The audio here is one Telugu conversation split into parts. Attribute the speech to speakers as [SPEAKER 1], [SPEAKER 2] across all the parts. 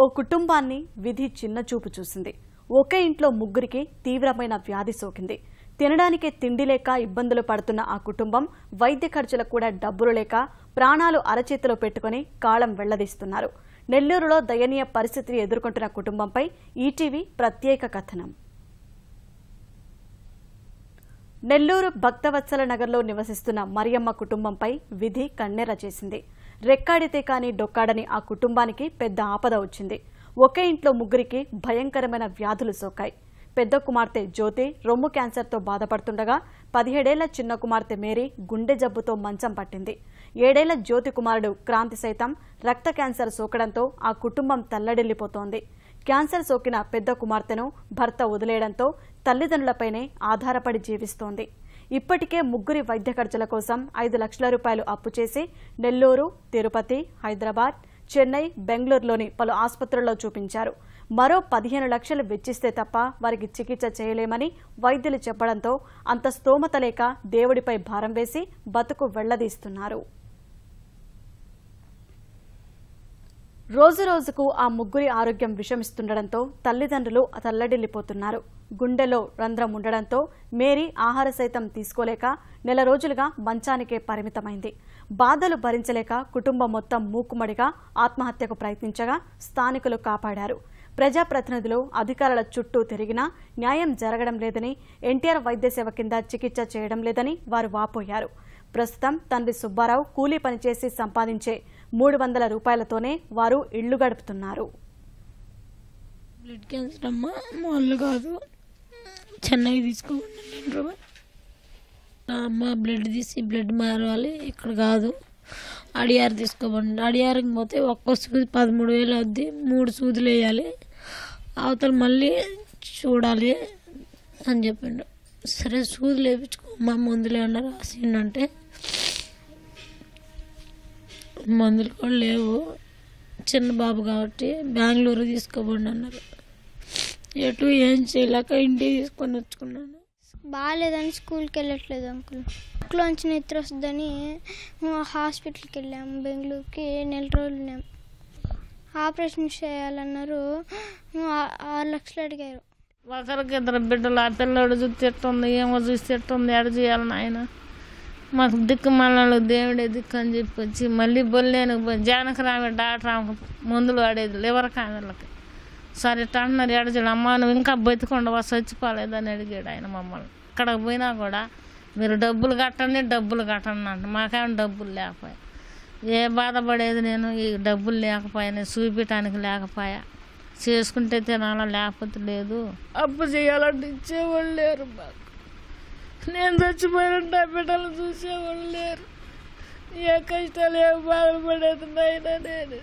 [SPEAKER 1] ఓ కుటుంబాన్ని విధి చిన్నచూపు చూసింది. ఒకే ఇంట్లో ముగ్గురికి తీవ్రమైన వ్యాధి సోకింది. తినడానికి తిండి లేక ఇబ్బందులు పడుతున్న ఆ కుటుంబం వైద్య ఖర్చులకు కూడా డబ్బులు లేక ప్రాణాలు అరచేతిలో పెట్టుకుని కాలం వెళ్లదీస్తున్నారు. నెల్లూరులో దయనీయ పరిస్థితిని ఎదుర్కొంటున్న కుటుంబంపై ఈటీవీ ప్రత్యేక కథనం. నెల్లూరు భక్తవత్సల నగర్లో నివసిస్తున్న మరియమ్మ కుటుంబంపై విధి కన్నెర చేసింది. రెక్కాడితే కాని డొక్కాడని ఆ కుటుంబానికి పెద్ద ఆపద వచ్చింది. ఒకే ఇంట్లో ముగ్గురికి భయంకరమైన వ్యాధులు సోకాయి. పెద్ద కుమార్తె జ్యోతి రొమ్ము క్యాన్సర్తో బాధపడుతుండగా 17 ఏళ్ల చిన్న కుమార్తె మేరీ గుండె జబ్బుతో మంచం పట్టింది. 7 ఏళ్ల జ్యోతి కుమారుడు క్రాంతి సైతం రక్త క్యాన్సర్ సోకడంతో ఆ కుటుంబం తల్లడిల్లిపోతోంది. క్యాన్సర్ సోకిన పెద్ద కుమార్తెను భర్త వదిలేయడంతో తల్లిదండ్రులపైనే ఆధారపడి జీవిస్తోంది. ఇప్పటికే ముగ్గురి వైద్య ఖర్చుల కోసం 5 లక్షల రూపాయలు అప్పు చేసి నెల్లూరు, తిరుపతి, హైదరాబాద్, చెన్నై, బెంగళూరులోని పలు ఆసుపత్రుల్లో చూపించారు. మరో 15 లక్షలు వెచ్చిస్తే తప్ప వారికి చికిత్స చేయలేమని వైద్యులు చెప్పడంతో అంత స్తోమత లేక దేవుడిపై భారం వేసి బతుకు వెళ్లదీస్తున్నారు. రోజురోజుకు ఆ ముగ్గురి ఆరోగ్యం విషమిస్తుండటంతో తల్లిదండ్రులు తల్లడిల్లిపోతున్నారు. గుండెలో రంధ్రం ఉండడంతో మేరీ ఆహార సైతం తీసుకోలేక నెల రోజులుగా మంచానికే పరిమితమైంది. బాధలు భరించలేక కుటుంబం మొత్తం మూకుమ్మడిగా ఆత్మహత్యకు ప్రయత్నించగా స్థానికులు కాపాడారు. ప్రజాప్రతినిధులు అధికారుల చుట్టూ తిరిగినా న్యాయం జరగడం లేదని, ఎన్టీఆర్ వైద్య సేవ కింద చికిత్స చేయడం లేదని వారు వాపోయారు. ప్రస్తుతం తండ్రి సుబ్బారావు కూలీ పనిచేసి సంపాదించే 300 రూపాయలతోనే వారు ఇళ్లు గడుపుతున్నారు.
[SPEAKER 2] బ్లడ్ క్యాన్సర్ అమ్మా, వాళ్ళు కాదు, చెన్నై తీసుకోమన్నారు. అమ్మ బ్లడ్ తీసి బ్లడ్ మారాలి, ఇక్కడ కాదు అడియారు తీసుకోమని. అడియారికి పోతే ఒక్క సూది 13,000 అవుద్ది, 3 సూదులు వేయాలి, అవతల మళ్ళీ చూడాలి అని చెప్పిండు. సరే సూదులు వేయించుకోమ్మా, మందులు ఏమన్నా రాసిండంటే మందులు కూడా లేవు, చిన్న బాబు కాబట్టి బెంగళూరు తీసుకోబడి అన్నారు. ఎటు ఏం చేయలేక ఇంటికి తీసుకొని వచ్చుకున్నాను.
[SPEAKER 3] బాగాలేదని స్కూల్కి వెళ్ళట్లేదు అంకుల్. ఇంట్లోంచి నిద్ర వస్తుందని హాస్పిటల్కి వెళ్ళాము. బెంగళూరుకి 1 నెల రోజులు ఉన్నాం. ఆపరేషన్ చేయాలన్నారు, 6 లక్షలు అడిగారు.
[SPEAKER 4] ఒకరికి 2 బిడ్డలు, ఆ పిల్లడు చూసి తిట్టుంది, ఏమో చూసి తిట్టుంది, ఎడ చేయాలని ఆయన మాకు దిక్కు మళ్ళీ దేవుడే దిక్కు అని చెప్పి వచ్చి మళ్ళీ బొల్లేను జానకరామి డాక్టర్ ఆమెకు మందులు వాడేది లివర్ క్యాన్సర్లకి. సరే అంటున్నారు, ఎడజలు అమ్మ నువ్వు ఇంకా బతికొండవా, చచ్చిపోలేదని అడిగాడు ఆయన మమ్మల్ని. అక్కడికి పోయినా కూడా మీరు డబ్బులు కట్టండి అంట. మాకేమో డబ్బులు లేకపోయా, ఏ బాధపడేది నేను, ఈ డబ్బులు లేకపోయా, నేను చూపించడానికి లేకపోయా, చేసుకుంటే తినాలా లేకపోతే లేదు. అప్పు చేయాలంటే ఇచ్చేవాళ్ళు లేరు మాకు. నేను చచ్చిపోయినట్టు ఆ బిడ్డలు చూసేవాళ్ళు లేరు. ఏ కష్టాలు ఏ బాధపడేది నాయన. నేను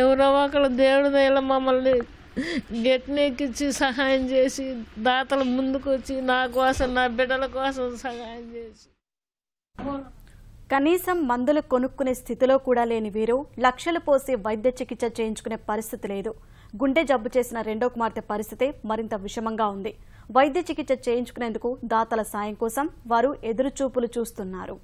[SPEAKER 4] ఎవరో ఒకళ్ళు దేవుడి దయలో మమ్మల్ని గెట్నెక్కించి సహాయం చేసి దాతల ముందుకు వచ్చి నా కోసం, నా బిడ్డల కోసం సహాయం చేసి.
[SPEAKER 1] కనీసం మందులు కొనుక్కునే స్థితిలో కూడా లేని వీరు లక్షలు పోసి వైద్య చికిత్స చేయించుకునే పరిస్థితి లేదు. గుండె జబ్బు చేసిన రెండో కుమార్తె పరిస్థితి మరింత విషమంగా ఉంది. వైద్య చికిత్స చేయించుకునేందుకు దాతల సాయం కోసం వారు ఎదురుచూపులు చూస్తున్నారు.